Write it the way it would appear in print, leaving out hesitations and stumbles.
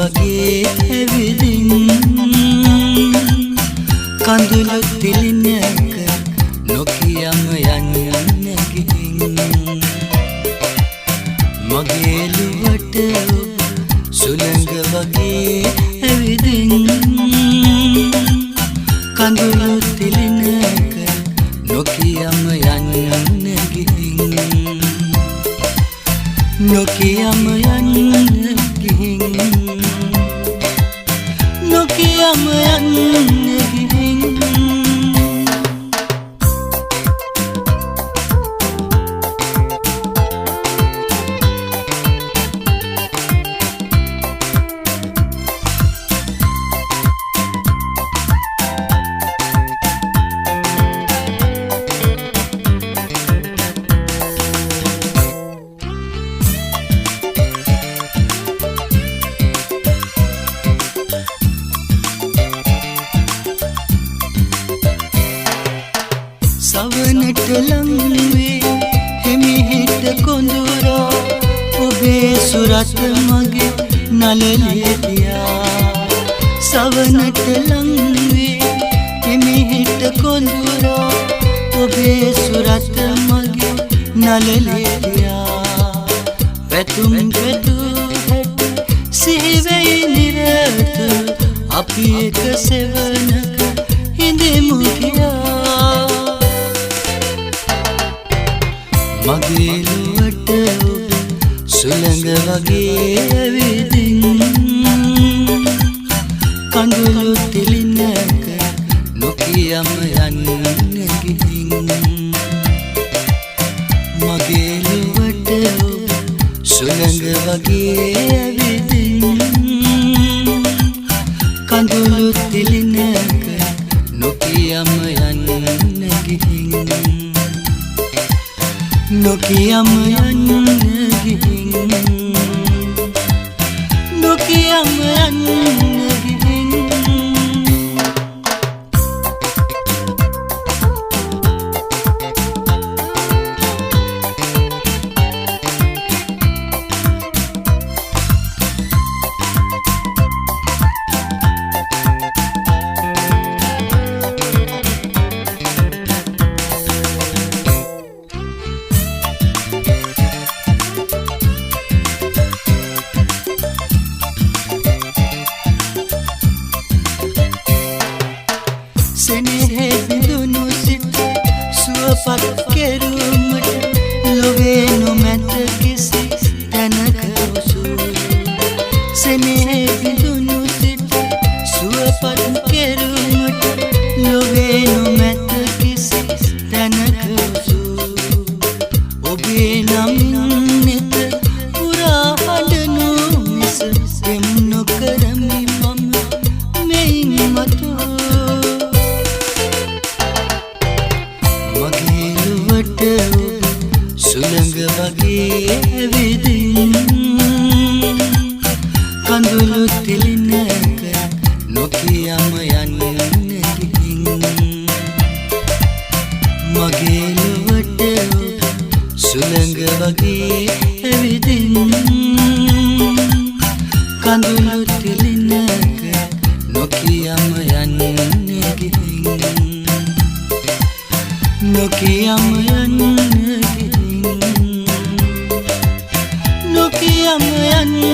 වගේ ඇවිදින් කඳුළු තිලිනක නොකියම යන්න ගිහින් මගේ ලුවට සුළඟ වගේ ඇවිදින් කඳුළු තිලිනක නොකියම යන්න ගිහින් නොකියම යන්න ගිහින් නොකියම යන්න ගිහින් සවනට ලංවේ හිමිහිට කොඳුරා ඔබේ සුරත් මගේ නළලේ තියා සවනට ලංවේ හිමිහිට කොඳුරා ඔබේ සුරත් මගේ නළලේ තියා වැතුම් වැතු හැට සිහිවෙයි නිරතුරු අපි එක සෙවනක හිඳෙමු කියා මගේ ලුවට සුළඟ වගේ ඇවිදින් කඳුළු තිලිනක නොකියම යන්න ගිහින් මගේ ලුවට සුළඟ වගේ ඇවිදින් කඳුළු තිලිනක නොකියම යන්න ගිහින් නොකියම යන්න ගිහින් නොකියම යන්න ගිහින් සෙනෙහෙ බිඳුණු සිත සුවපත් කෙරුමට ලොවේ නොමැත කිසි තැනක උසූ සෙනෙහෙ බිඳුණු සිත සුවපත් කෙරුමට ලොවේ නොමැත කිසි තැනක උසූ ඔබේ නම් නෙත පුරා හඬනු මිස දෙම් නොකරමි මම මෙයින් මතු සුළඟ වගේ ඇවිදින් කඳුළු තිලිනක නොකියම යන්න ගිහින් මගේ ලුවට සුළඟ වගේ ඇවිදින් කඳුළු තිලිනක නොකියම යන්න ගිහින් නොකියම යන්න ගිහින් නොකියම යන්න